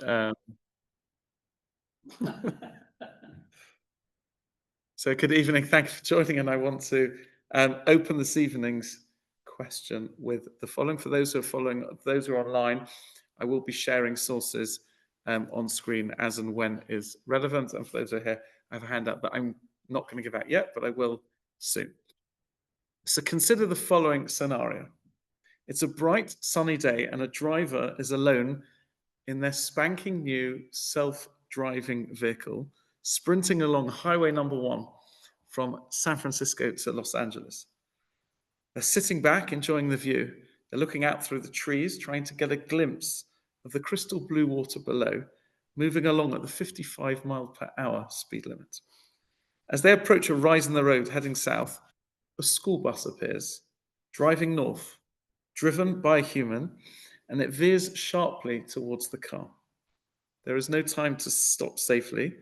Um, so good evening. Thank you for joining. And I want to open this evening's question with the following. For those who are following, those who are online, I will be sharing sources on screen as and when is relevant. And for those who are here, I have a handout that I'm not going to give out yet, but I will soon. So consider the following scenario. It's a bright, sunny day, and a driver is alone in their spanking new self-driving vehicle, sprinting along Highway number 1 from San Francisco to Los Angeles. They're sitting back, enjoying the view. They're looking out through the trees, trying to get a glimpse of the crystal blue water below, moving along at the 55 mile per hour speed limit. As they approach a rise in the road heading south, a school bus appears, driving north, driven by a human, and it veers sharply towards the car. There is no time to stop safely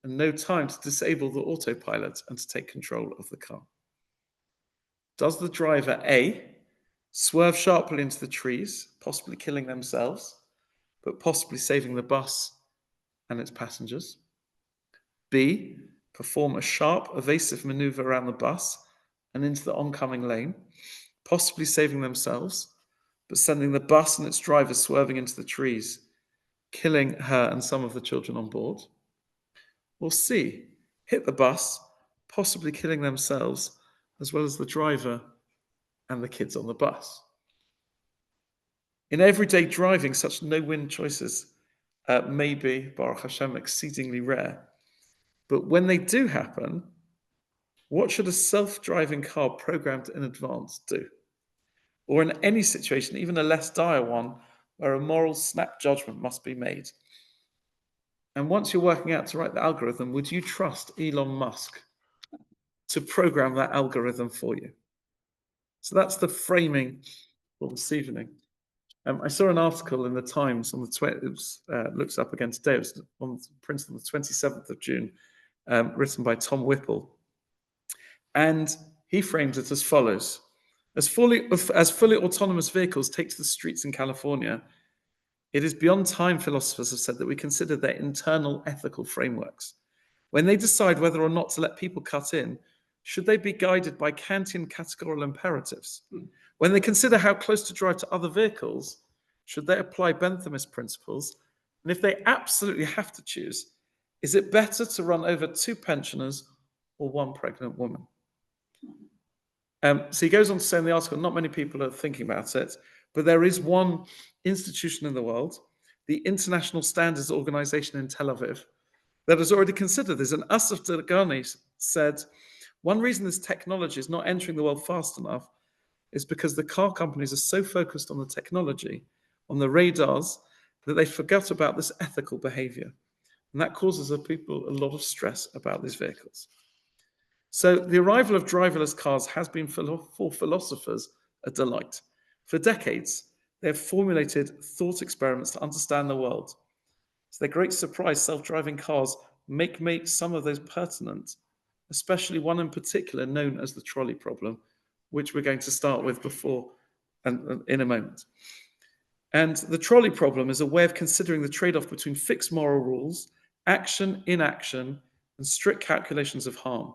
and no time to disable the autopilot and to take control of the car. Does the driver A swerve sharply into the trees, possibly killing themselves, but possibly saving the bus and its passengers? B, perform a sharp, evasive maneuver around the bus and into the oncoming lane, possibly saving themselves, but sending the bus and its driver swerving into the trees, killing her and some of the children on board? Or C, hit the bus, possibly killing themselves, as well as the driver and the kids on the bus? In everyday driving, such no-win choices may be, Baruch Hashem, exceedingly rare. But when they do happen, what should a self-driving car programmed in advance do? Or in any situation, even a less dire one, where a moral snap judgment must be made. And once you're working out to write the algorithm, would you trust Elon Musk to program that algorithm for you? So that's the framing for this evening. I saw an article in the Times on the it was, looks up again today. It was printed on the 27th of June, written by Tom Whipple, and he framed it as follows: as fully autonomous vehicles take to the streets in California, it is beyond time, philosophers have said, that we consider their internal ethical frameworks. When they decide whether or not to let people cut in, should they be guided by Kantian categorical imperatives? When they consider how close to drive to other vehicles, should they apply Benthamist principles? And if they absolutely have to choose, is it better to run over 2 pensioners or 1 pregnant woman? So he goes on to say in the article, not many people are thinking about it, but there is one institution in the world, the International Standards Organization in Tel Aviv, that has already considered this. And Asaf Dagani said, one reason this technology is not entering the world fast enough is because the car companies are so focused on the technology, on the radars, that they forgot about this ethical behavior. And that causes the people a lot of stress about these vehicles. So the arrival of driverless cars has been for philosophers a delight. For decades, they have formulated thought experiments to understand the world. To their great surprise, self-driving cars make some of those pertinent, especially one in particular known as the trolley problem, which we're going to start with before and in a moment. And the trolley problem is a way of considering the trade-off between fixed moral rules, action, inaction, and strict calculations of harm.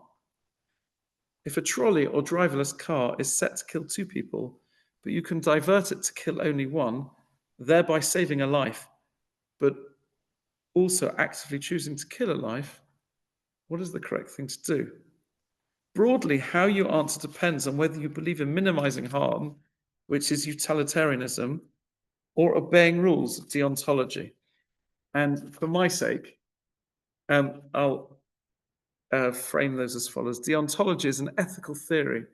If a trolley or driverless car is set to kill 2 people, but you can divert it to kill only 1, thereby saving a life, but also actively choosing to kill a life, what is the correct thing to do? Broadly, how you answer depends on whether you believe in minimizing harm, which is utilitarianism, or obeying rules of deontology. And for my sake, I'll frame those as follows. Deontology is an ethical theory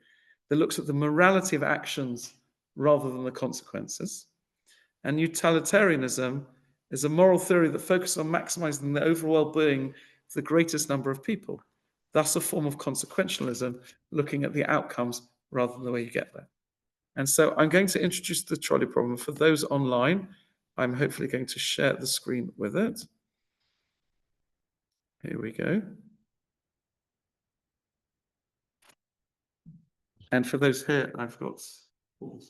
that looks at the morality of actions rather than the consequences. And utilitarianism is a moral theory that focuses on maximizing the overall well-being of the greatest number of people. Thus, a form of consequentialism, looking at the outcomes rather than the way you get there. And so I'm going to introduce the trolley problem. For those online, I'm hopefully going to share the screen with it. Here we go. And for those here, I've got all.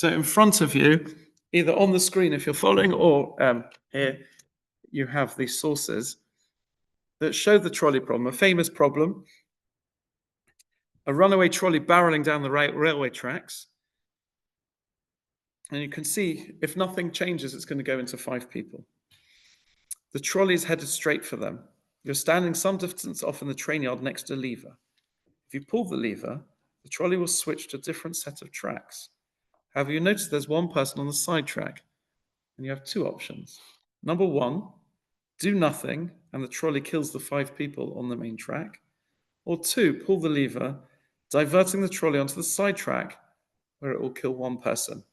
So in front of you, either on the screen if you're following, or here, you have these sources that show the trolley problem, a famous problem, a runaway trolley barreling down the railway tracks. And you can see if nothing changes, it's going to go into 5 people. The trolley is headed straight for them. You're standing some distance off in the train yard next to a lever. If you pull the lever, the trolley will switch to a different set of tracks. However, you notice there's one person on the side track, and you have 2 options. Number 1, do nothing, and the trolley kills the 5 people on the main track. Or 2, pull the lever, diverting the trolley onto the side track, where it will kill 1 person.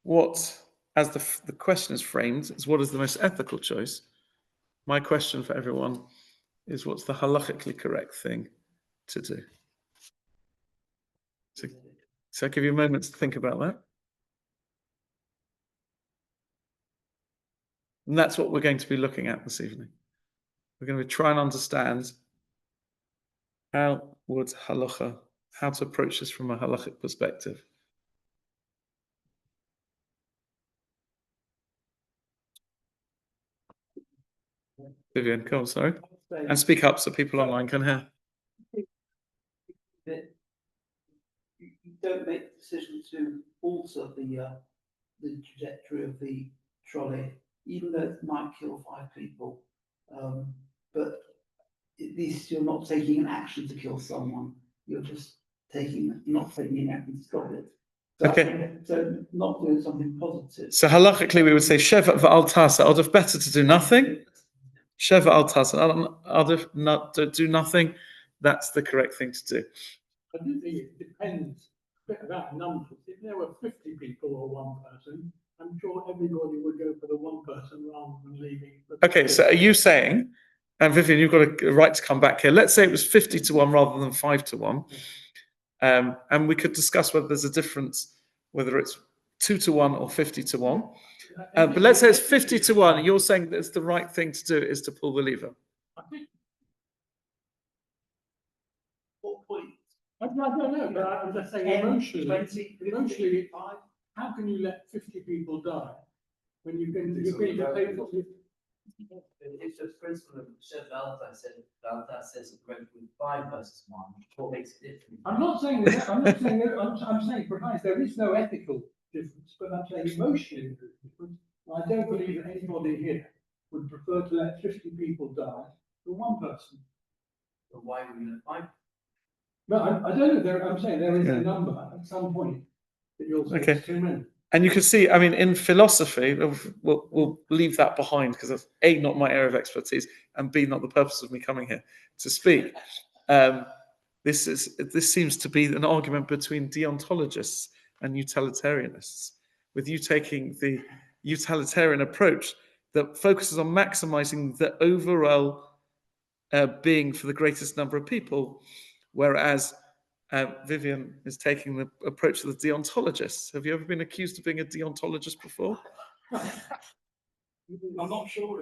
What, as the question is framed, is what is the most ethical choice? My question for everyone is, what's the halachically correct thing to do? So I'll give you a moment to think about that. And that's what we're going to be looking at this evening. We're going to try and understand how to approach this from a halachic perspective. Vivian, come on, sorry. And speak up so people online can hear. That you don't make the decision to alter the trajectory of the trolley, even though it might kill 5 people. But at least you're not taking an action to kill someone. You're just not taking an action to stop it. So Okay. So not doing something positive. So halachically, we would say sheva v'al tasa. I'd better to do nothing. Sheva al tasa. I'd not to do nothing. That's the correct thing to do. I do think it depends a bit about numbers. If there were 50 people or 1 person, I'm sure everybody would go for the 1 person rather than leaving. Okay, so are you saying, and Vivian, you've got a right to come back here. Let's say it was 50 to 1 rather than 5 to 1. And we could discuss whether there's a difference, whether it's 2 to 1 or 50 to 1. But let's say it's 50 to 1, and you're saying that the right thing to do is to pull the lever. I think, What point? I don't know, but I'm just saying emotionally, how can you let 50 people die when you've been to pay for it? It's just principle of Chef Valta says it went with 5 versus 1. What makes it different? I'm not saying that. I'm saying perhaps there is no ethical difference, but I'm saying emotionally there is difference. I don't believe that anybody here would prefer to let 50 people die than 1 person. But why would we let 5? No, I don't know. I'm saying there is a number at some point that you'll say it's too many. And you can see, I mean, in philosophy, we'll leave that behind because it's A, not my area of expertise, and B, not the purpose of me coming here to speak. This seems to be an argument between deontologists and utilitarianists, with you taking the utilitarian approach that focuses on maximizing the overall being for the greatest number of people, whereas Vivian is taking the approach of the deontologists. Have you ever been accused of being a deontologist before? I'm not sure.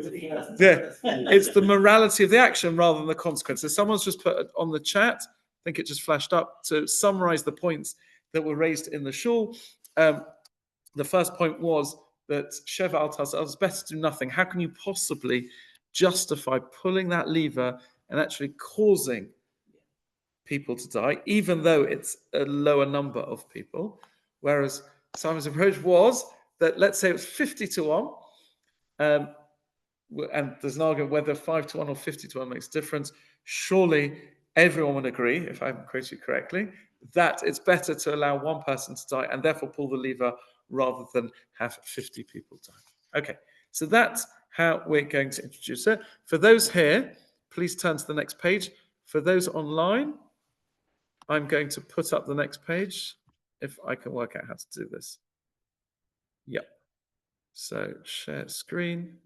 Yeah, it's the morality of the action rather than the consequences. Someone's just put on the chat, I think it just flashed up, to summarize the points that were raised in the shul. The first point was that Sheva al Tasa, it's better to do nothing. How can you possibly justify pulling that lever and actually causing people to die, even though it's a lower number of people? Whereas Simon's approach was that, let's say it was 50 to 1, and there's an argument whether 5 to 1 or 50 to 1 makes a difference. Surely everyone would agree, if I'm quoting correctly, that it's better to allow 1 person to die and therefore pull the lever rather than have 50 people die. Okay, so that's how we're going to introduce it. For those here, please turn to the next page. For those online, I'm going to put up the next page if I can work out how to do this. Yep. So share screen.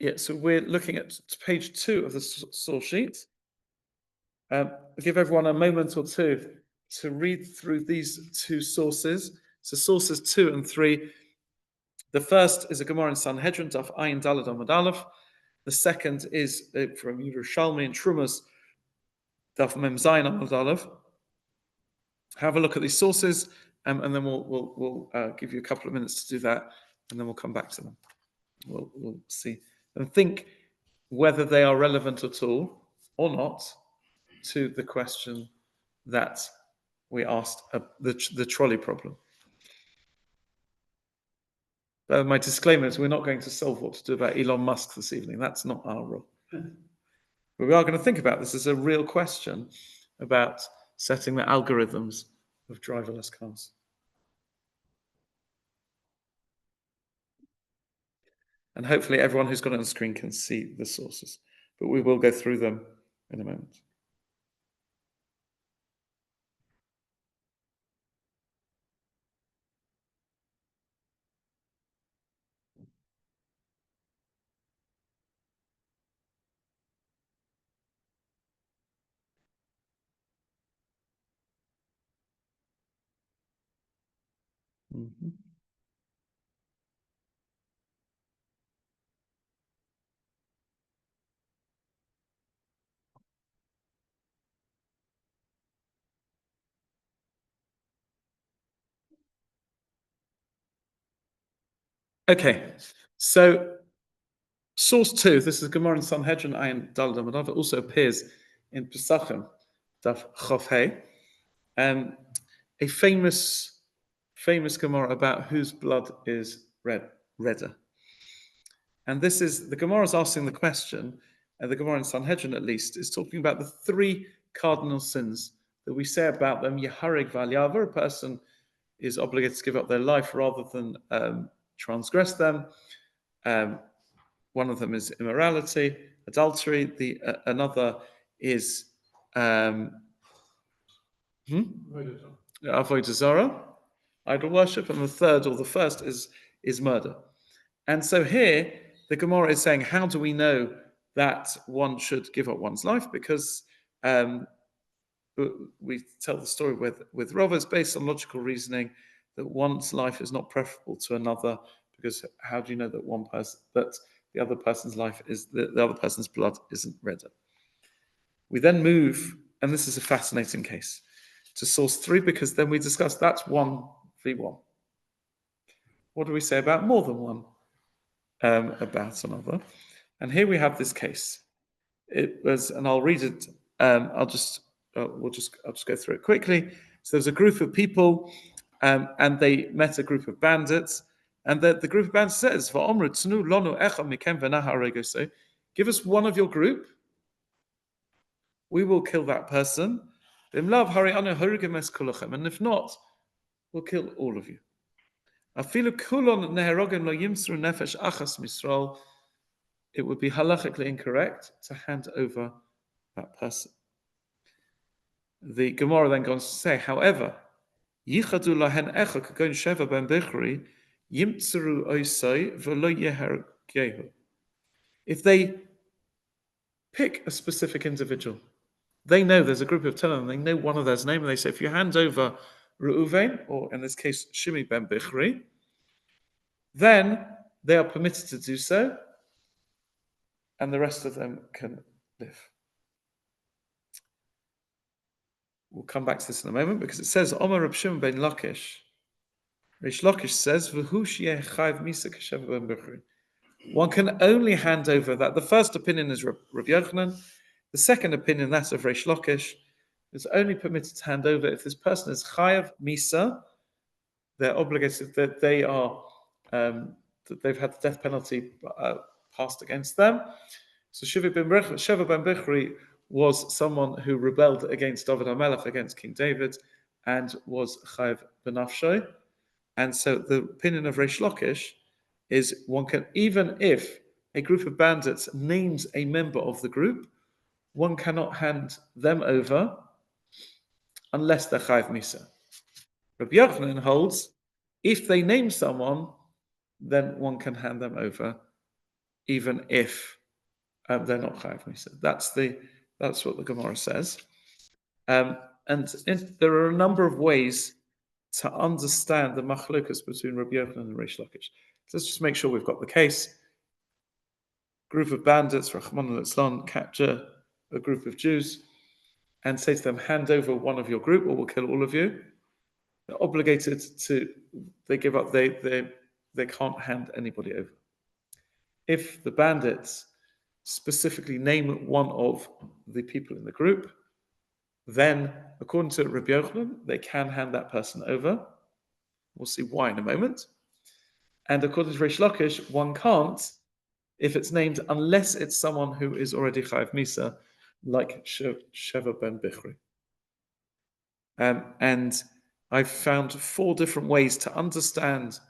Yeah, so we're looking at page 2 of the source sheet. I'll give everyone a moment or two to read through these 2 sources. So sources 2 and 3. The first is a Gemara in Sanhedrin, Daf Ayin Daled Amud Aleph. The second is from Yerushalmi and Trumas, Daf Mem Zayin Amud Aleph. Have a look at these sources, and then we'll give you a couple of minutes to do that, and then we'll come back to them. We'll see and think whether they are relevant at all or not to the question that we asked, the trolley problem. My disclaimer is we're not going to solve what to do about Elon Musk this evening. That's not our role. But we are going to think about this as a real question about setting the algorithms of driverless cars. And hopefully everyone who's got it on the screen can see the sources. But we will go through them in a moment. Mhm. Okay, so source 2, this is Gemara in Sanhedrin Ayin Dal Damadav. It also appears in Pesachim, Daf Chof Hey, a famous Gemara about whose blood is redder. And this is, the Gemara is asking the question, and the Gemara in Sanhedrin at least, is talking about the 3 cardinal sins that we say about them. Yeharig Valyavar, a person is obligated to give up their life rather than transgress them. One of them is immorality, adultery. Another is avodah zarah, idol worship, and the third or the first is murder. And so here the Gemara is saying, how do we know that one should give up one's life? Because we tell the story with Rabbi, it's based on logical reasoning that one's life is not preferable to another, because how do you know that the other person's life is the other person's blood isn't redder? We then move, and this is a fascinating case, to source 3, because then we discuss that's 1v1. What do we say about more than one about another? And here we have this case. It was, and I'll read it. I'll just go through it quickly. So there's a group of people, and they met a group of bandits, and the group of bandits says, "Give us one of your group. We will kill that person. And if not, we'll kill all of you." It would be halachically incorrect to hand over that person. The Gemara then goes to say, however, if they pick a specific individual, they know there's a group of 10 of them, they know one of theirs name, and they say, if you hand over Reuven, or in this case, Shimi ben Bichri, then they are permitted to do so, and the rest of them can live. We'll come back to this in a moment, because it says, Omer Reb Shimon ben Lakish, Rish Lakish says, V'hu sheyeh chayv misa k'sheva ben Bichri. One can only hand over that. The first opinion is Rabbi Yochanan. The second opinion, that's of Rish Lakish, is only permitted to hand over if this person is chayav misa. They're obligated, that they are that they've had the death penalty passed against them. So Sheva ben Bichri was someone who rebelled against David HaMelech, against King David, and was chayav benafshay. And so the opinion of Rish Lakish is one can, even if a group of bandits names a member of the group, one cannot hand them over unless they're chayav misa. Rabbi Yochanan holds, if they name someone, then one can hand them over, even if they're not chayav misa. That's what the Gemara says. There are a number of ways to understand the machlokas between Rabbi Yochanan and Rish Lakish. Let's just make sure we've got the case. group of bandits, Rahman al-Islam, capture a group of Jews and say to them, hand over one of your group or we'll kill all of you, they're obligated to, they give up, they can't hand anybody over. If the bandits specifically name one of the people in the group, then according to Rabbi Yochanan, they can hand that person over. We'll see why in a moment. And according to Reish Lakish, one can't if it's named unless it's someone who is already Chayav Misa, like Sheva ben Bichri. And I've found 4 different ways to understand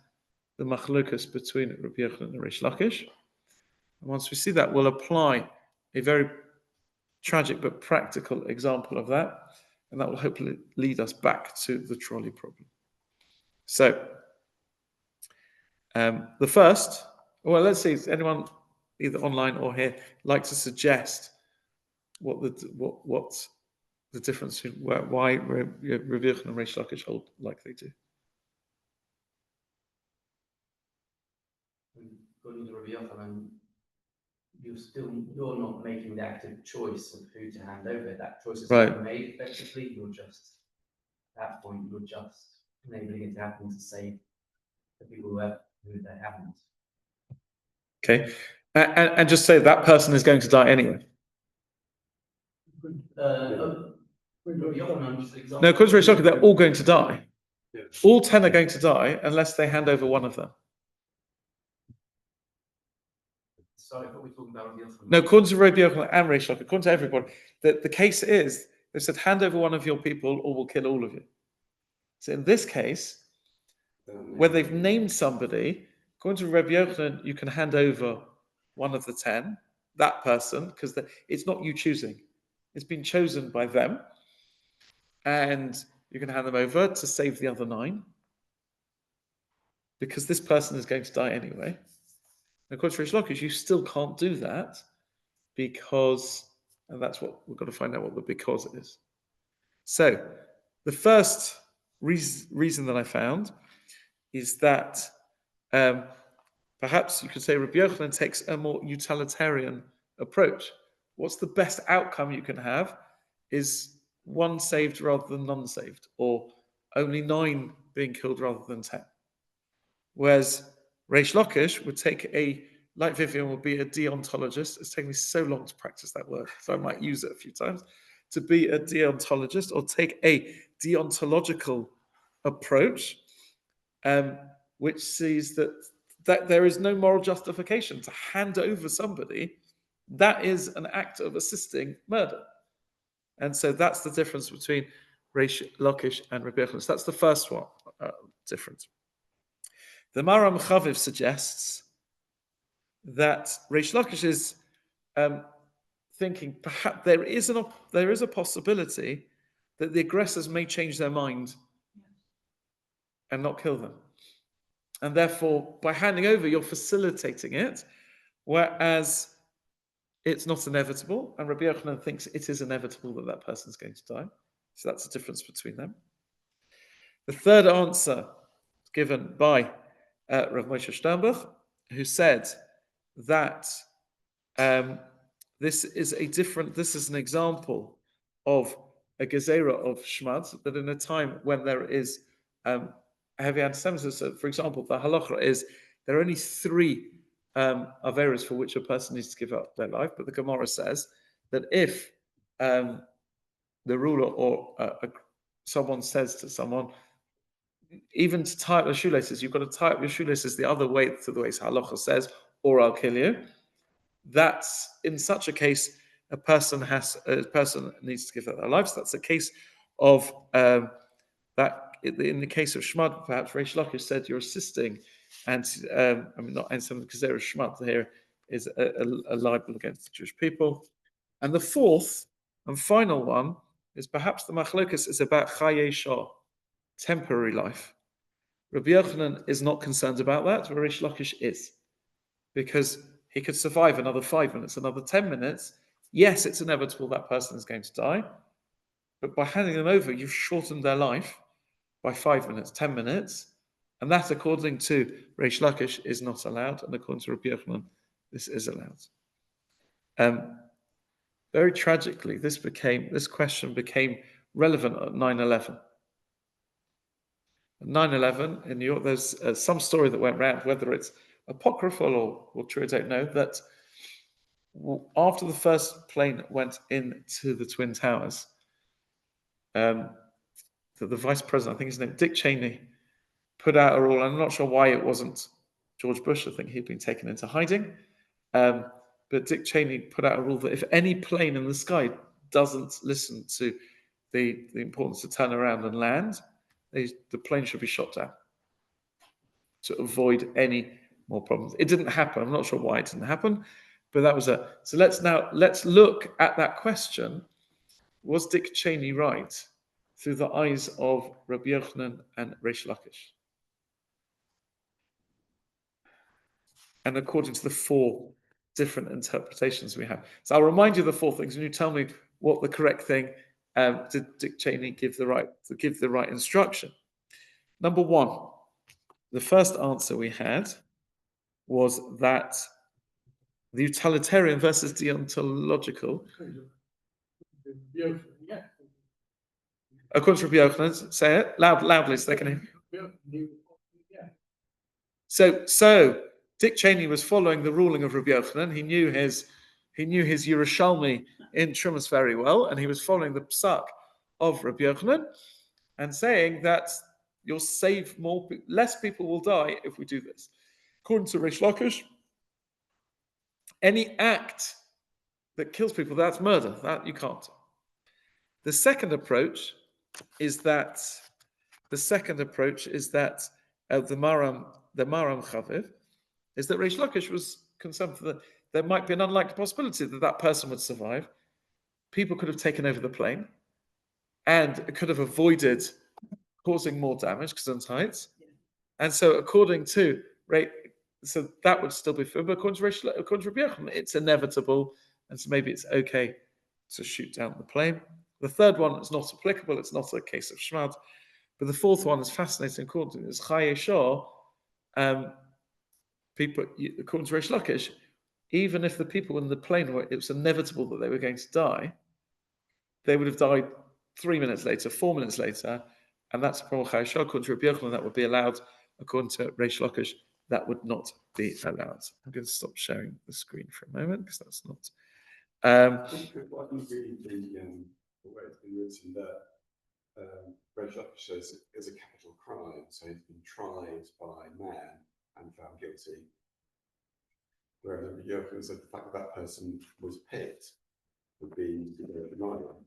the machlokas between Rabbi Yochanan and Reish Lakish. And once we see that, we'll apply a very tragic but practical example of that, and that will hopefully lead us back to the trolley problem. So, the first, well, let's see, does anyone either online or here like to suggest what the difference, why Rabbi Yochanan and Reish Lakish hold like they do? According to Rabbi Yochanan, you're not making the active choice of who to hand over. That choice is Right. not made effectively. You're just, at that point, you're just enabling it to happen to save the people who they haven't. Okay, and just say that person is going to die anyway. Rabbi Yochanan's example. No, according to Reish Lakish, they're all going to die. All 10 are going to die unless they hand over one of them. Sorry, what are we talking about Rabbi Yochanan? No, according to Rabbi Yochanan and Reish Lakish, according to everybody, the case is, they said, hand over one of your people or we'll kill all of you. So in this case, where they've named somebody, according to Rabbi Yochanan, you can hand over one of the 10, that person, because it's not you choosing. It's been chosen by them. And you can hand them over to save the other 9. Because this person is going to die anyway. And according to Reish Lakish, you still can't do that because, and that's what we've got to find out what the because is. So, the first reason that I found is that perhaps you could say Rabbi Yochanan takes a more utilitarian approach. What's the best outcome you can have is 1 saved rather than none saved, or only 9 being killed rather than 10. Whereas Reish Lakish would take like Vivian would be a deontologist. It's taken me so long to practice that word, so I might use it a few times. To be a deontologist or take a deontological approach, which sees that there is no moral justification to hand over somebody. That is an act of assisting murder. And so that's the difference between Reish Lakish and Rabbi Yochanan. So that's the first one, difference. The Maram Chaviv suggests that Reish Lakish is thinking perhaps there is a possibility that the aggressors may change their mind and not kill them. And therefore, by handing over, you're facilitating it, whereas it's not inevitable, and Rabbi Yochanan thinks it is inevitable that that person is going to die. So that's the difference between them. The third answer given by Rav Moshe Sternbuch, who said that this is an example of a gezerah of shmad, that in a time when there is heavy anti-Semitism, so for example, the halacha is there are only 3 averos for which a person needs to give up their life, but the Gemara says that if the ruler or someone says to someone, even to tie up your shoelaces, you've got to tie up your shoelaces the other way to the way halacha says, or I'll kill you. That's in such a case, a person needs to give up their lives. That's a case of that. In the case of shmad, perhaps Reish Lakish said you're assisting, and not anti-Semitic, because there is shmad here is a libel against the Jewish people. And the fourth and final one is perhaps the machlokas is about chayei shah, temporary life. Rabbi Yochanan is not concerned about that, but Reish Lakish is, because he could survive another 5 minutes, another 10 minutes. Yes, it's inevitable that person is going to die, but by handing them over, you've shortened their life by 5 minutes, 10 minutes, and that, according to Reish Lakish, is not allowed, and according to Rabbi Yochanan, this is allowed. Very tragically, this question became relevant at 9/11. At 9/11 in New York, there's some story that went round, whether it's apocryphal or true, I don't know, that after the first plane went into the Twin Towers, that the vice president, I think his name, Dick Cheney, put out a rule. I'm not sure why it wasn't George Bush. I think he'd been taken into hiding. But Dick Cheney put out a rule that if any plane in the sky doesn't listen to the importance to turn around and land, the plane should be shot down to avoid any more problems. It didn't happen. I'm not sure why it didn't happen, but that was so let's look at that question. Was Dick Cheney right through the eyes of Rabbi Yochanan and Reish Lakish? And according to the 4 different interpretations we have. So I'll remind you of the 4 things, and you tell me what the correct thing did Dick Cheney give the right instruction. Number 1, the first answer we had was that the utilitarian versus deontological. Yeah. According to Rabbi Yochanan, say it loudly so they can hear. So Dick Cheney was following the ruling of Rabbi Yochanan. He knew his Yerushalmi in Trumas very well, and he was following the psak of Rabbi Yochanan and saying that you'll save less people will die if we do this. According to Reish Lakish, any act that kills people, that's murder. That you can't. The second approach is that the Maram Chaviv is that Reish Lakish was concerned that there might be an unlikely possibility that person would survive. People could have taken over the plane, and it could have avoided causing more damage because it's heights. And so, according to so that would still be fair. But according to Rabbi Yochanan, it's inevitable, and so maybe it's okay to shoot down the plane. The third one is not applicable; it's not a case of shmad. But the fourth one is fascinating. According to this Chaye Shah, people, according to Reish Lakish, even if the people in the plane it was inevitable that they were going to die, they would have died 3 minutes later, 4 minutes later, and that's a problem. Chaye Shah, according to Rabbi Yochanan, that would be allowed. According to Reish Lakish, that would not be allowed. I'm going to stop sharing the screen for a moment because that's not. I think what you read the way it's been written that Reish Lakish says is a capital crime, so he's been tried by man and found guilty. Whereas Rabbi Yochanan said the fact that person was picked would be denial.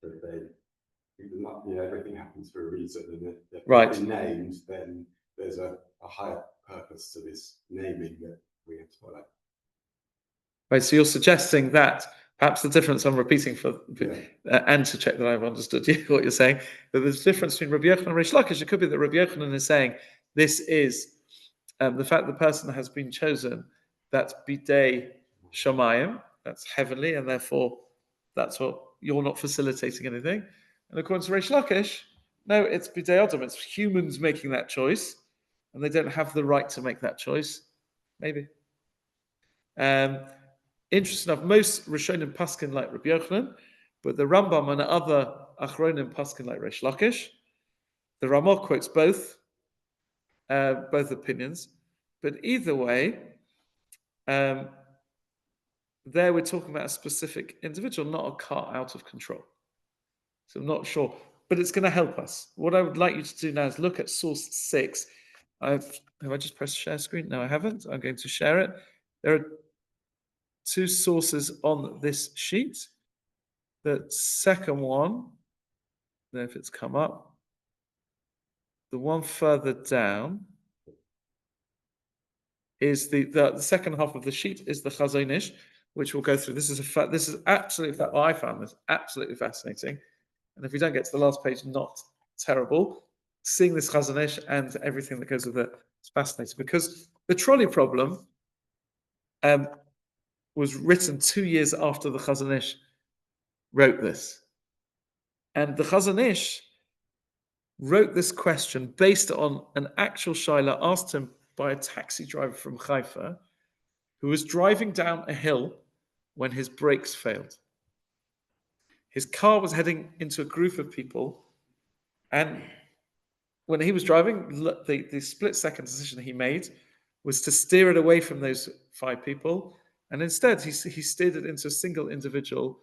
That everything happens for a reason, and if Right. they're named, then there's a higher purpose to this naming that we have to follow. Right, so you're suggesting that perhaps the difference I'm repeating and to check that I've understood what you're saying, that there's a difference between Rabbi Yochanan and Reish Lakish. It could be that Rabbi Yochanan is saying this is the fact the person has been chosen, that's bidei shamayim, that's heavenly, and therefore that's what you're not facilitating anything. And according to Reish Lakish, no, it's bidei adam, it's humans making that choice, and they don't have the right to make that choice. Maybe. Interesting enough, most Rishonim paskin like Rabbi Yochanan, but the Rambam and other Achronim paskin like Reish Lakish. The Ramah quotes both opinions, but either way, there we're talking about a specific individual, not a car out of control. So I'm not sure, but it's going to help us. What I would like you to do now is look at source 6. Have I just pressed share screen? No, I haven't. I'm going to share it. There are 2 sources on this sheet. The second one, I don't know if it's come up. The one further down is the second half of the sheet is the Chazon Ish, which we'll go through. This is absolutely, I found this absolutely fascinating. And if we don't get to the last page, not terrible. Seeing this Chazon Ish and everything that goes with it is fascinating, because the trolley problem was written 2 years after the Chazon Ish wrote this. And the Chazon Ish wrote this question based on an actual shaila asked him by a taxi driver from Haifa who was driving down a hill when his brakes failed. His car was heading into a group of people, and when he was driving, the split-second decision he made was to steer it away from those 5 people, and instead he steered it into a single individual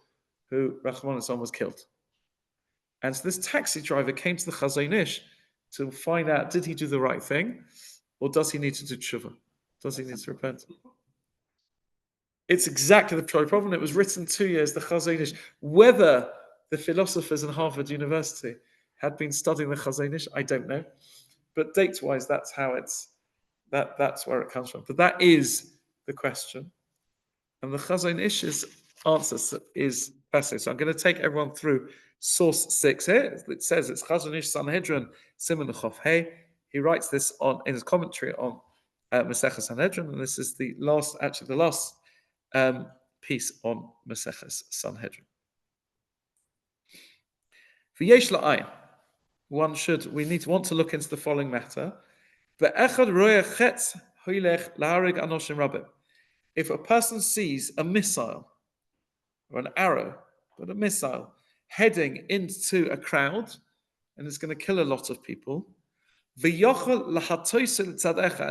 who, Rahman was killed. And so this taxi driver came to the Chazon Ish to find out, did he do the right thing, or does he need to do tshuva? Does he need to repent? It's exactly the Trolley problem. It was written 2 years, the Chazon Ish. Whether the philosophers in Harvard University had been studying the Chazon Ish, I don't know. But date-wise, that's how that's where it comes from. But that is the question. And the Chazon Ish's answer is fascinating. So I'm going to take everyone through source 6 here. It says it's Chazon Ish Sanhedrin Simon Chof Hey. He writes this in his commentary on Maseches Sanhedrin, and this is the last piece on Maseches Sanhedrin. For Yesh La'ayin, we want to look into the following matter. If a person sees a missile or an arrow, but a missile heading into a crowd and it's going to kill a lot of people, and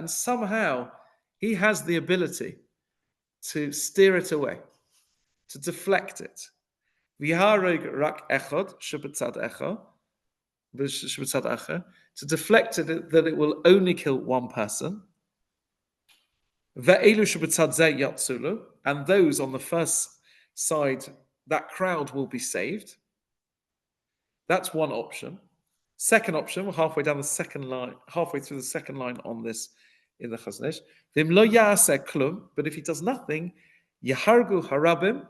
somehow he has the ability to steer it away, to deflect it. To deflect it that it will only kill one person. And those on the first side, that crowd will be saved. That's one option. Second option, we're halfway through the second line on this in the Chazon Ish. But if he does nothing, Yahargu Harabim,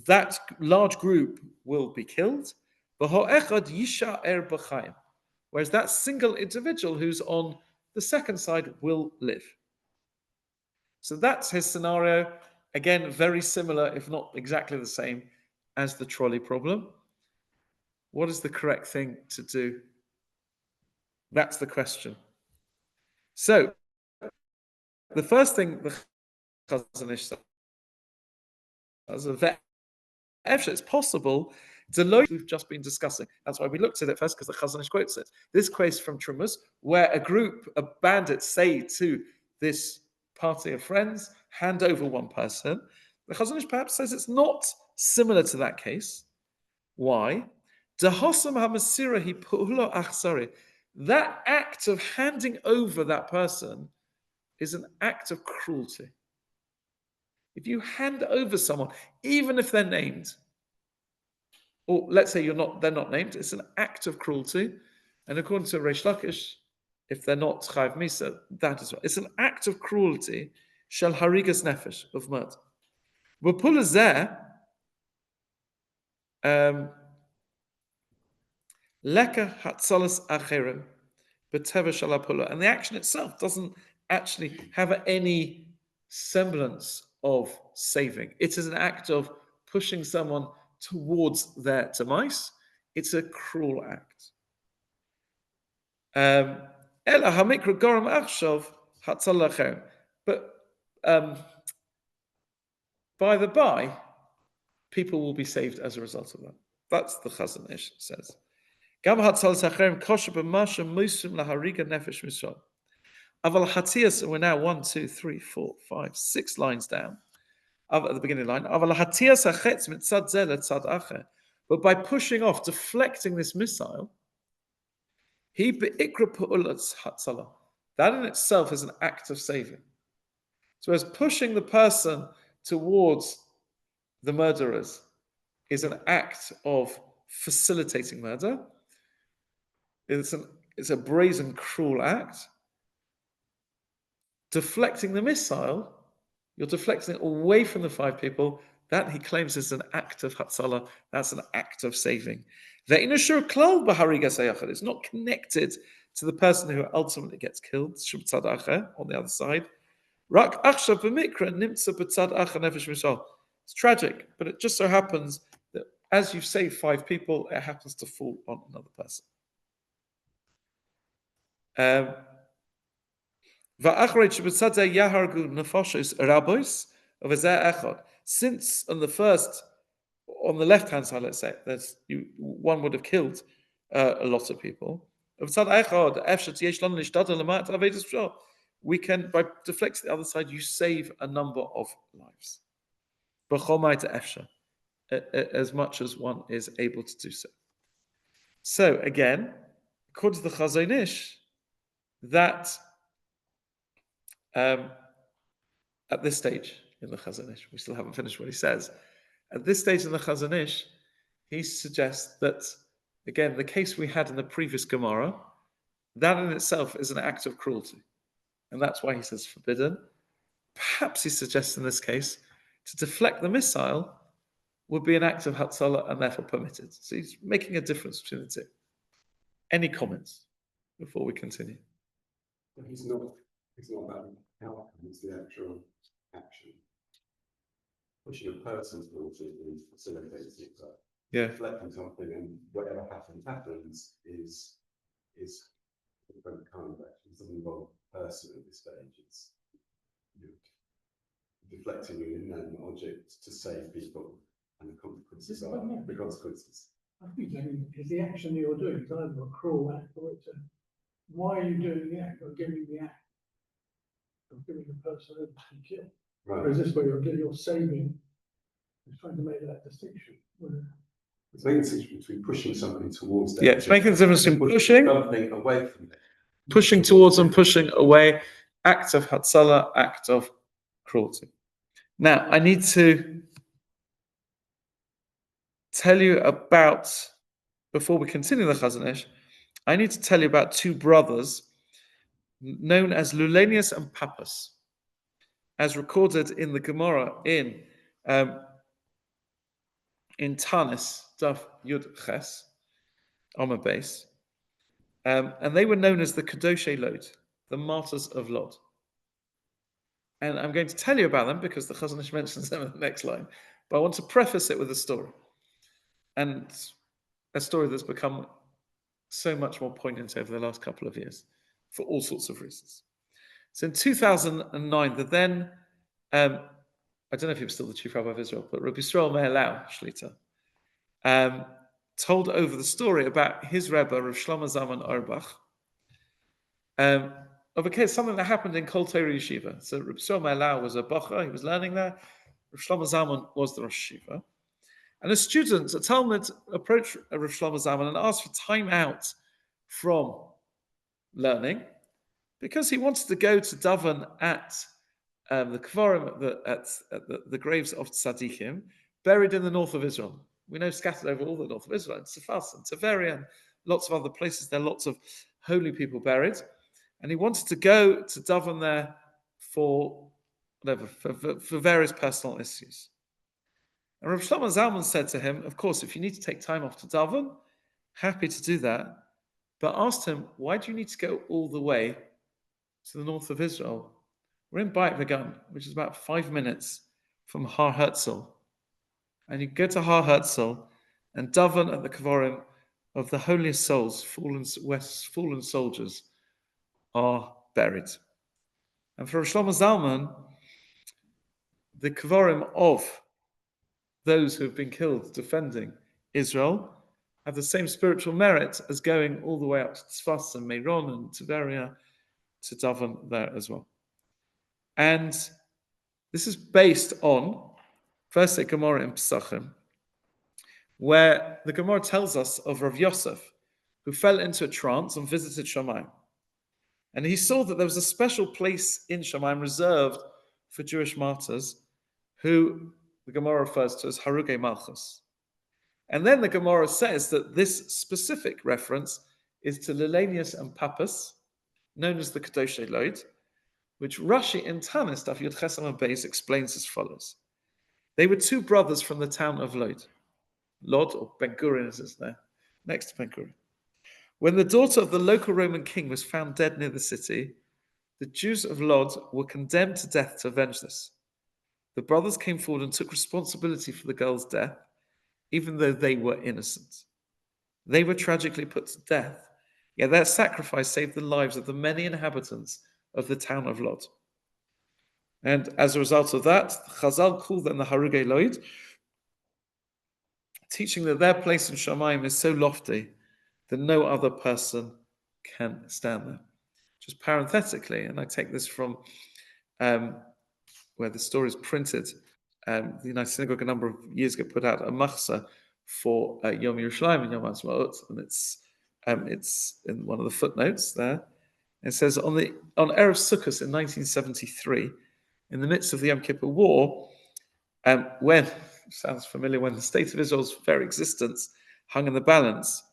that large group will be killed. Whereas that single individual who's on the second side will live. So that's his scenario. Again, very similar, if not exactly the same, as the trolley problem. What is the correct thing to do? That's the question. So, the first thing the Chazon Ish says is that it's possible we've just been discussing. That's why we looked at it first, because the Chazon Ish quotes it. This quote from Trumas, where a group of bandits say to this party of friends, hand over one person. The Chazon Ish perhaps says it's not similar to that case. Why? That act of handing over that person is an act of cruelty. If you hand over someone, even if they're named, or let's say they're not named, it's an act of cruelty. And according to Reish Lakish, if they're not Chayv Misa, that is right. It's an act of cruelty, shel harigas nefesh, of murder. V'pula zeh, leka hatzalas acherim, b'teva shalapula. And the action itself doesn't actually have any semblance of saving. It is an act of pushing someone towards their demise. It's a cruel act. But by the by, people will be saved as a result of that. That's the Chazon Ish says. We're now 1, 2, 3, 4, 5, 6 lines down. At the beginning line, but by pushing off, deflecting this missile, that in itself is an act of saving. So as pushing the person towards the murderers is an act of facilitating murder, it's a brazen, cruel act. Deflecting the missile, you're deflecting it away from the 5 people. That he claims is an act of Hatzalah. That's an act of saving. It's not connected to the person who ultimately gets killed, on the other side. It's tragic, but it just so happens that as you save 5 people, it happens to fall on another person. Since on the first, on the left-hand side, let's say, one would have killed a lot of people. We can, by deflecting the other side, you save a number of lives. As much as one is able to do so. So again, according to the Chazon Ish, that at this stage in the Chazon Ish, we still haven't finished what he says. At this stage in the Chazon Ish, he suggests that, again, the case we had in the previous Gemara, that in itself is an act of cruelty. And that's why he says forbidden. Perhaps he suggests in this case, to deflect the missile would be an act of Hatzalah and therefore permitted. So he's making a difference between the two. Any comments before we continue? But it's not about the outcome, it's the actual action. Pushing a person towards it facilitates it, but reflecting something and whatever happens is a different kind of action. It doesn't involve a person at this stage. It's deflecting an inanimate object to save people and the consequences are the consequences. I think because the action that you're doing is either a cruel act or it's why are you doing the act or giving the act of giving the person over to be killed? Right. Whereas this way you're saving, you're trying to make that distinction. It's making a distinction between pushing something towards them. Yeah, it's making the difference between pushing something away from them. Pushing towards and pushing away, act of Hatzalah, act of cruelty. Now, I need to tell you about, before we continue the Chazon Ish, I need to tell you about two brothers known as Lulenius and Pappus, as recorded in the Gemara in Tanis, Daf Yud Ches, on a base. And they were known as the Kadoshei Lod, the martyrs of Lod. And I'm going to tell you about them because the Chazon Ish mentions them in the next line. But I want to preface it with a story. And a story that's become so much more poignant over the last couple of years for all sorts of reasons. So in 2009, the then, I don't know if he was still the chief rabbi of Israel, but Rabbi Yisrael Meir Lau, Shlita, told over the story about his Rebbe, Rav Shlomo Zalman Auerbach, of a case, something that happened in Kol Torah Yeshiva. So Rabbi Yisrael Meir Lau was a bacha, he was learning there. Rav Shlomo Zalman was the Rosh Yeshiva. And a student, a Talmud, approached Rav Shlomo Zalman and asked for time out from learning because he wanted to go to daven at the Kvarim, at the graves of Tzadikim, buried in the north of Israel. We know scattered over all the north of Israel, in Sefas and Tveria and lots of other places. There are lots of holy people buried. And he wanted to go to daven there for various personal issues. And Rav Shlomo Zalman said to him, of course, if you need to take time off to daven, happy to do that. But asked him, why do you need to go all the way to the north of Israel? We're in Beit Vegan, which is about 5 minutes from Har Herzl. And you go to Har Herzl and daven at the Kvarim of the holiest souls, fallen soldiers are buried. And for Rav Shlomo Zalman, the Kvarim of those who have been killed defending Israel have the same spiritual merit as going all the way up to Tzfas and Meiron and Tveria to daven there as well. And this is based on, first a Gemara in Pesachim, where the Gemara tells us of Rav Yosef, who fell into a trance and visited Shamayim. And he saw that there was a special place in Shamayim reserved for Jewish martyrs, who the Gemara refers to as Harugei Malchus. And then the Gemara says that this specific reference is to Lulenius and Pappus, known as the Kadoshei Lod, which Rashi in Tanis, Daf Yud Ches Amud Beis, explains as follows. They were two brothers from the town of Lod. Lod, or Ben Gurion as it's there, next to Ben Gurion. When the daughter of the local Roman king was found dead near the city, the Jews of Lod were condemned to death to avenge this. The brothers came forward and took responsibility for the girl's death, even though they were innocent. They were tragically put to death, yet their sacrifice saved the lives of the many inhabitants of the town of Lod. And as a result of that, Chazal called them the Harugei Loid, teaching that their place in Shamayim is so lofty that no other person can stand there. Just parenthetically, and I take this from where the story is printed, the United Synagogue a number of years ago put out a machzah for Yom Yerushalayim and Yom Ha'atzmaut, and it's in one of the footnotes there. It says on Erev Sukkot in 1973, in the midst of the Yom Kippur War, when sounds familiar, when the state of Israel's very existence hung in the balance,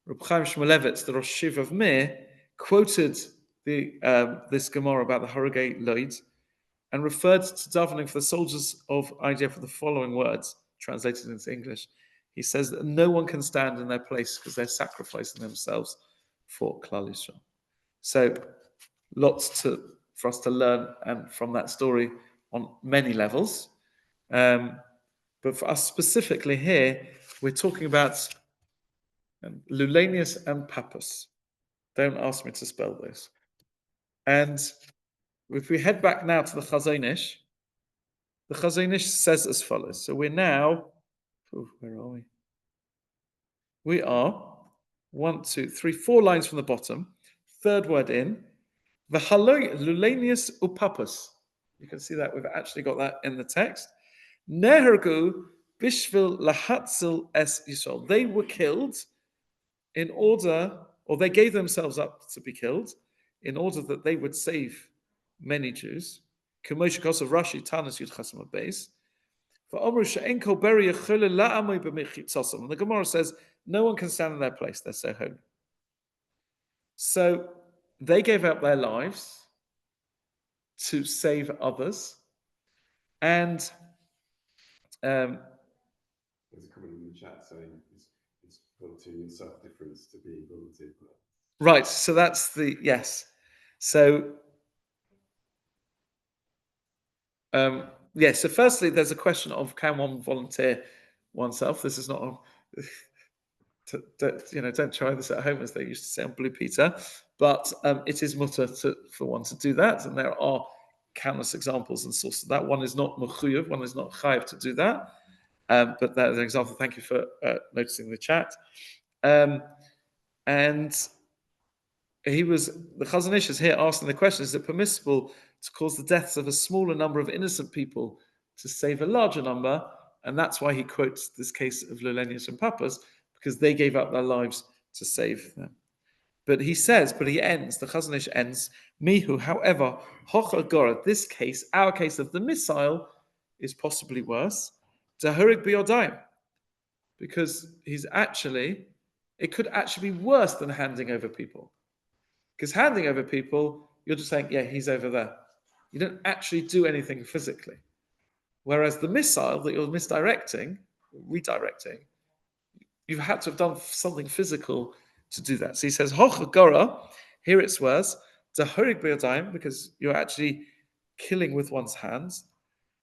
Reb Chaim Shmulevitz, the Rosh Yeshiva of Mir, quoted this Gemara about the Harugei Loid and referred to davening for the soldiers of IDF with the following words, translated into English. He says that no one can stand in their place because they're sacrificing themselves for Klal Yisrael. So, lots for us to learn and from that story on many levels. But for us specifically here, we're talking about Lulanius and Pappus. Don't ask me to spell those. And if we head back now to the Chazon Ish says as follows. So we're now, where are we? We are 1, 2, 3, 4 lines from the bottom. Third word in. Lulanius upapus. You can see that we've actually got that in the text. Nehergu bishvil lahatzil es Yisrael. They were killed in order, or they gave themselves up to be killed in order that they would save many Jews. K'moshe Kosav Rashi Tanis Yud Chasam Beis. For Omru she'en kol beri yechule la'amoy b'mechitzosam. And the Gemara says no one can stand in their place. They're so holy. So they gave up their lives to save others, and there's a comment in the chat saying it's built-in self-difference to be volunteer. Right, so that's the yes. So so firstly, there's a question of can one volunteer oneself? This is not don't try this at home, as they used to say on Blue Peter, but it is mutter for one to do that, and there are countless examples and sources of that. One is not mechuyev, one is not chayiv to do that, but that's an example. Thank you for noticing the chat. And the Chazon Ish is here asking the question: is it permissible to cause the deaths of a smaller number of innocent people to save a larger number? And that's why he quotes this case of Lulanius and Pappus, because they gave up their lives to save them. But he ends, the Chazon Ish ends, Mihu, however, Hocha Gora, this case, our case of the missile, is possibly worse. Dahurig Biyodayim, because it could actually be worse than handing over people. Because handing over people, you're just saying, yeah, he's over there. You don't actually do anything physically. Whereas the missile that you're redirecting, you've had to have done something physical to do that. So he says, Hocha Gora, here it's worse, Dahurig Biyodayim, because you're actually killing with one's hands.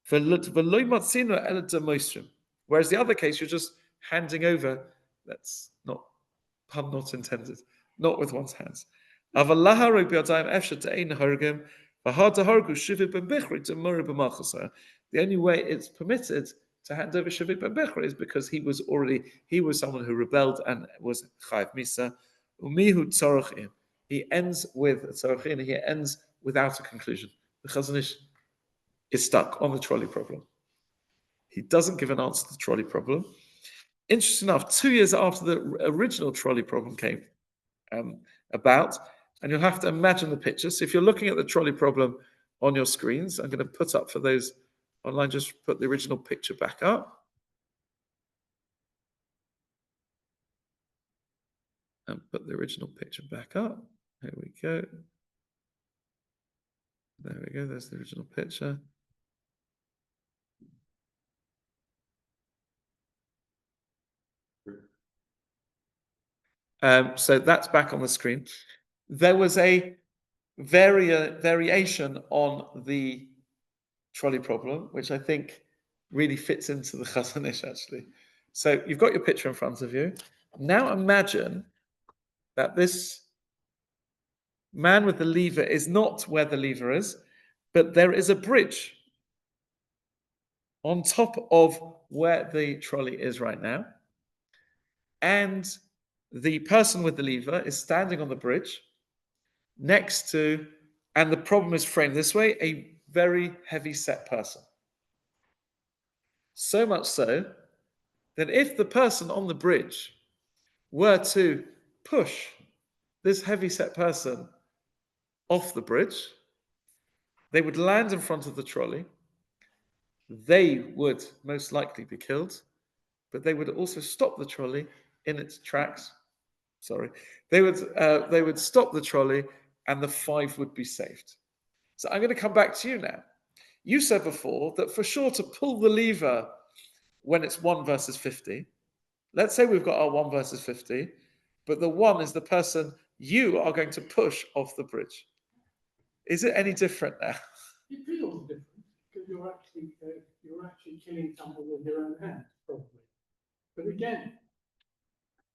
Whereas the other case, you're just handing over, that's not, pun not intended, not with one's hands. The only way it's permitted to hand over Shavik ben Bechra is because he was someone who rebelled and was Chayiv Misa. Umihu tzorachim. He ends with tzorachim, he ends without a conclusion. The Chazon Ish is stuck on the trolley problem. He doesn't give an answer to the trolley problem. Interesting enough, 2 years after the original trolley problem came about, and you'll have to imagine the picture. So if you're looking at the trolley problem on your screens, I'm going to put up for those online, just put the original picture back up. And put the original picture back up. Here we go. There we go, there's the original picture. So that's back on the screen. There was a variation on the trolley problem, which I think really fits into the Chazon Ish actually. So you've got your picture in front of you. Now imagine that this man with the lever is not where the lever is, but there is a bridge on top of where the trolley is right now. And the person with the lever is standing on the bridge next to, and the problem is framed this way, a very heavy set person. So much so that if the person on the bridge were to push this heavy set person off the bridge, they would land in front of the trolley. They would most likely be killed, but they would also stop the trolley in its tracks. Sorry, they would stop the trolley, and the 5 would be saved. So I'm going to come back to you now. You said before that for sure to pull the lever when it's 1 versus 50. Let's say we've got our 1 versus 50, but the 1 is the person you are going to push off the bridge. Is it any different now? It feels different because you're actually killing someone with your own hands, probably. But again,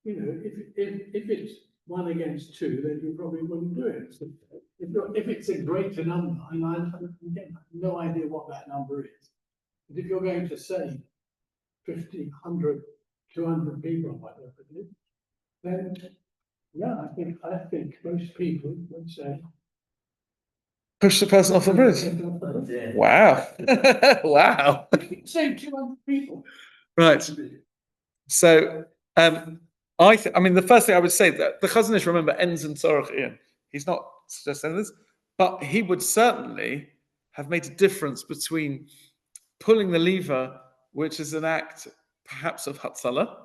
if it's 1 against 2, then you probably wouldn't do it. So if it's a greater number, and I again have no idea what that number is, but if you're going to say 50, 100, 200 people, or whatever it is, then yeah, I think most people would say Push the person off the bridge. Yeah. Wow. Wow. Say 200 people. Right. So, I mean, the first thing I would say that the Chazon Ish, remember, ends in Tzorach Ian. He's not suggesting this, but he would certainly have made a difference between pulling the lever, which is an act perhaps of Hatzalah,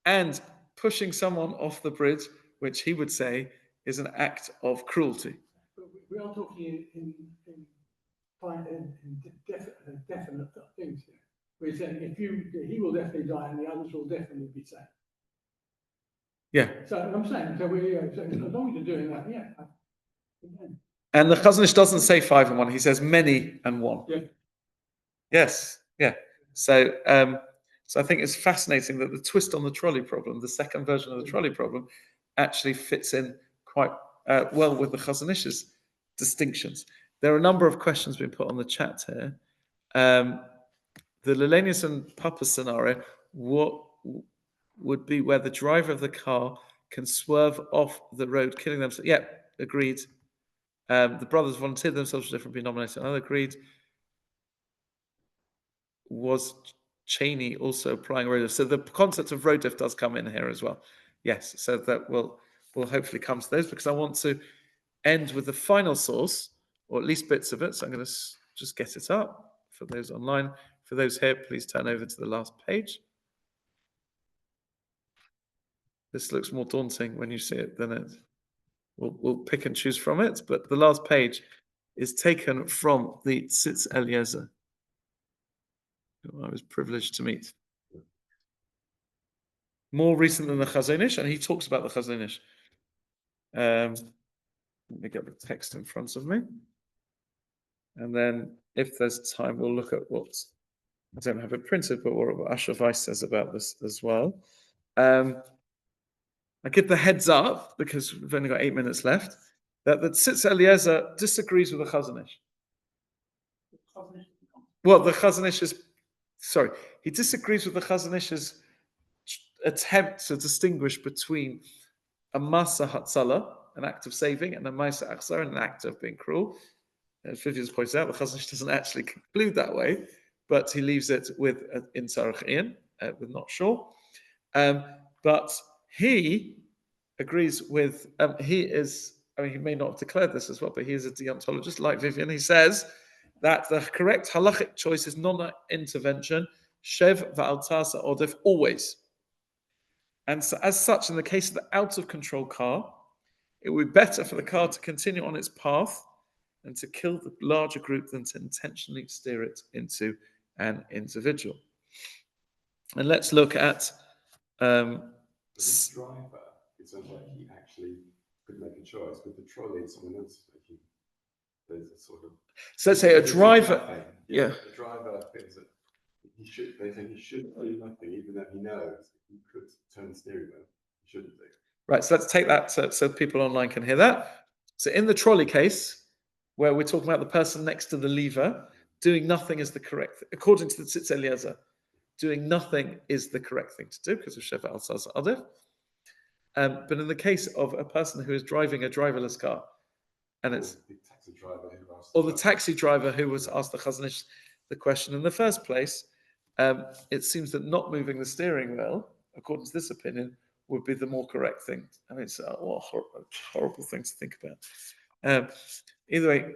and pushing someone off the bridge, which he would say is an act of cruelty. But we are talking in definite things here. We're saying he will definitely die and the others will definitely be saved. Yeah. So I'm saying, so as long as you're doing that, yeah. Again. And the Chazon Ish doesn't say 5 and 1, he says many and 1. Yeah. Yes, yeah. So, so I think it's fascinating that the twist on the trolley problem, the second version of the trolley problem, actually fits in quite well with the Chazon Ish's distinctions. There are a number of questions being put on the chat here. The Lelenius and Papa scenario, what would be where the driver of the car can swerve off the road, killing them? Yeah, agreed. The brothers volunteered themselves for different, be nominated. Another agreed. Was Cheney also applying road diff? So the concept of road diff does come in here as well. Yes, so that will hopefully come to those, because I want to end with the final source, or at least bits of it. So I'm going to just get it up for those online. For those here, please turn over to the last page. This looks more daunting when you see it than it. We'll pick and choose from it, but the last page is taken from the Tzitz Eliezer, who I was privileged to meet. More recent than the Chazon Ish, and he talks about the Chazon Ish. Let me get the text in front of me. And then, if there's time, we'll look at what, I don't have it printed, but what Asher Weiss says about this as well. I give the heads up, because we've only got 8 minutes left, that the Tzitz Eliezer disagrees with the Chazon Ish. Well, the Chazon Ish is, sorry, he disagrees with the Chazon Ish's attempt to distinguish between a Masa Hatzalah, an act of saving, and a Masa Achzar, an act of being cruel. As Vivian points out, the Chazon Ish doesn't actually conclude that way, but he leaves it with in Tzarech Ian, we're not sure. But he agrees with, he is, I mean, he may not have declared this as well, but he is a deontologist like Vivian. He says that the correct halachic choice is non-intervention, shev va'altasa odef, always. And so, as such, in the case of the out-of-control car, it would be better for the car to continue on its path and to kill the larger group than to intentionally steer it into an individual. And let's look at this driver. It sounds like he actually could make a choice. With the trolley, someone else is making. There's a sort of. So let's say a driver. Yeah. The driver thinks that he should. They think he shouldn't do nothing, even though he knows he could turn the steering wheel. He shouldn't do. Right. So let's take that so people online can hear that. So in the trolley case, where we're talking about the person next to the lever, doing nothing is the correct, according to the Tzitz Eliezer, doing nothing is the correct thing to do because of Sheva al Taz Adif. But in the case of a person who is driving a driverless car, and it's the taxi driver who or the taxi driver who was asked asked the Chazon Ish the question in the first place, it seems that not moving the steering wheel, according to this opinion, would be the more correct thing. I mean, it's a horrible thing to think about. Either way,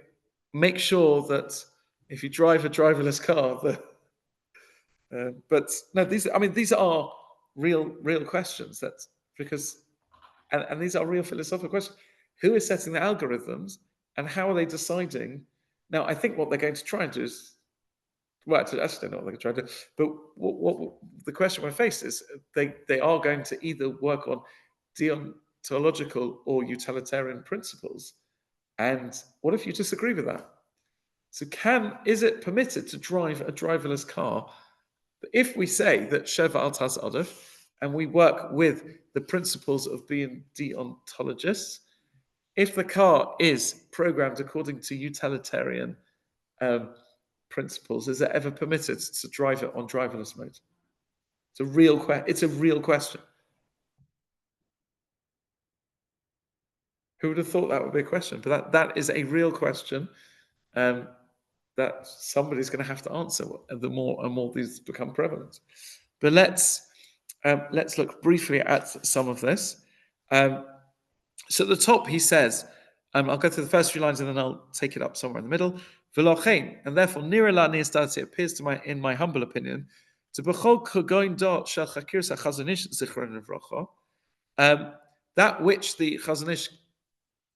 make sure that if you drive a driverless car, but no, these are real questions. That's because, and these are real philosophical questions. Who is setting the algorithms, and how are they deciding? Now, I think what they're going to try and do is, well, actually, I don't know what they're going to try to do. But what the question we're faced is, they are going to either work on deontological or utilitarian principles. And what if you disagree with that? So is it permitted to drive a driverless car? If we say that Sheva al Taz Adif, and we work with the principles of being deontologists, if the car is programmed according to utilitarian principles, is it ever permitted to drive it on driverless mode? It's a real question. Who would have thought that would be a question? But that is a real question that somebody's going to have to answer the more and more these become prevalent. But let's look briefly at some of this. So at the top he says, I'll go through the first few lines and then I'll take it up somewhere in the middle. V'lochein, and therefore, it appears in my humble opinion, to b'chol kogoin do shel chakirsa Chazon Ish zichron levracha, that which the Chazon Ish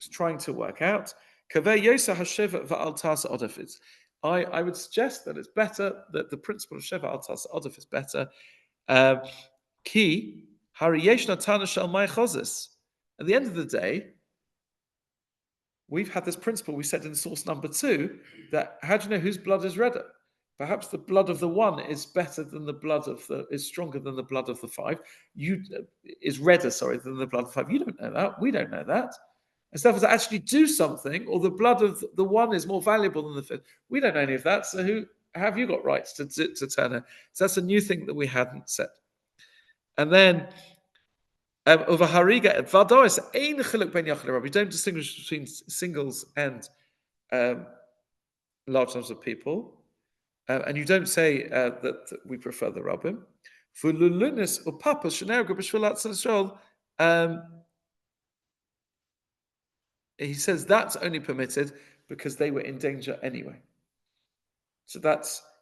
is trying to work out, kaveh yosa hasheva va'al tasa odef. I would suggest that it's better that the principle of sheva al tasa odef is better. Ki hari yesh natana shel mai chozis. At the end of the day, we've had this principle we said in source number 2 that how do you know whose blood is redder? Perhaps the blood of the one is better than the blood of is stronger than the blood of the 5. Is redder, than the blood of the 5. You don't know that. We don't know that. And so to actually do something, or the blood of the one is more valuable than the 5. We don't know any of that. So who have you got rights to turn it? So that's a new thing that we hadn't said. And then over Hariga, Vadois, Ein Chiluk Ben Yachid Rabbi. Don't distinguish between singles and large numbers of people. And you don't say that we prefer the Rabbim. For Lulunis or Papa, he says that's only permitted because they were in danger anyway. So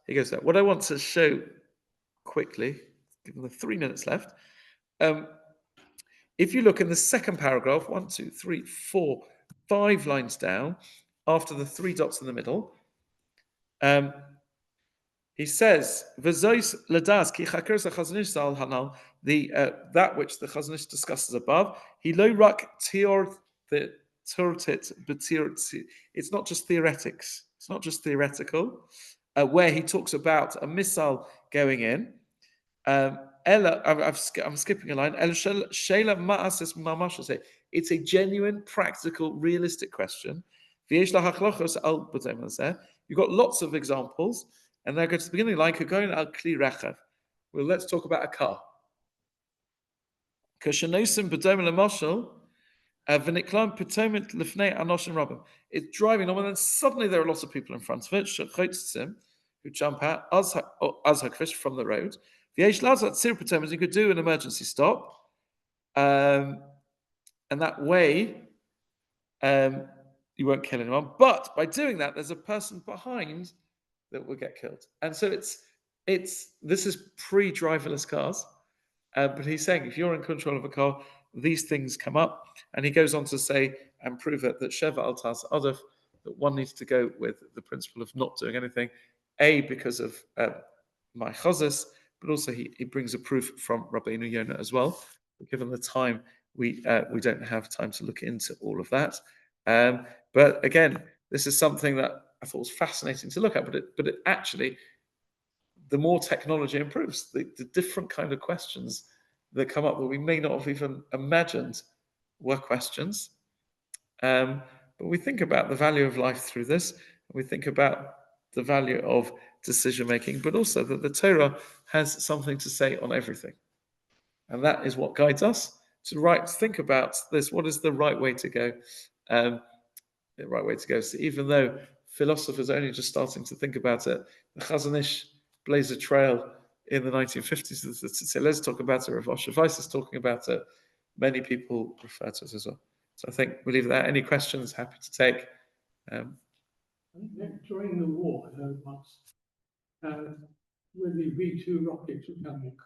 he goes there. What I want to show quickly, given the 3 minutes left, if you look in the second paragraph, 1, 2, 3, 4, 5 lines down, after the 3 dots in the middle, he says, "V'zois ladas ki chaker Chazon Ish zal hanal." That which the Chazon Ish discusses above, he lo rak tior the turtit betirti. It's not just theoretics. It's not just theoretical. Where he talks about a missile going in. I'm skipping a line. It's a genuine, practical, realistic question. You've got lots of examples, and they go to the beginning like going al kli rechav. Well, let's talk about a car. It's driving on, and then suddenly there are lots of people in front of it who jump out as from the road. You could do an emergency stop, and that way you won't kill anyone. But by doing that, there's a person behind that will get killed. And so this is pre-driverless cars. But he's saying if you're in control of a car, these things come up. And he goes on to say and prove it that Sheva al Taz Adif, that one needs to go with the principle of not doing anything, because of my chazos, but also he brings a proof from Rabbeinu Yonah as well. But given the time, we don't have time to look into all of that. But again, this is something that I thought was fascinating to look at. But it actually, the more technology improves, the different kind of questions that come up that we may not have even imagined were questions. But but we think about the value of life through this. We think about the value of decision making, but also that the Torah has something to say on everything. And that is what guides us to think about this. What is the right way to go? The right way to go. So even though philosophers are only just starting to think about it, the Chazon Ish blazed a trail in the 1950s. So let's talk about it. Rav Osher Weiss is talking about it. Many people refer to it as well. So I think we'll leave that. Any questions? Happy to take. I think that during the war, I heard once, when the V2 rockets were coming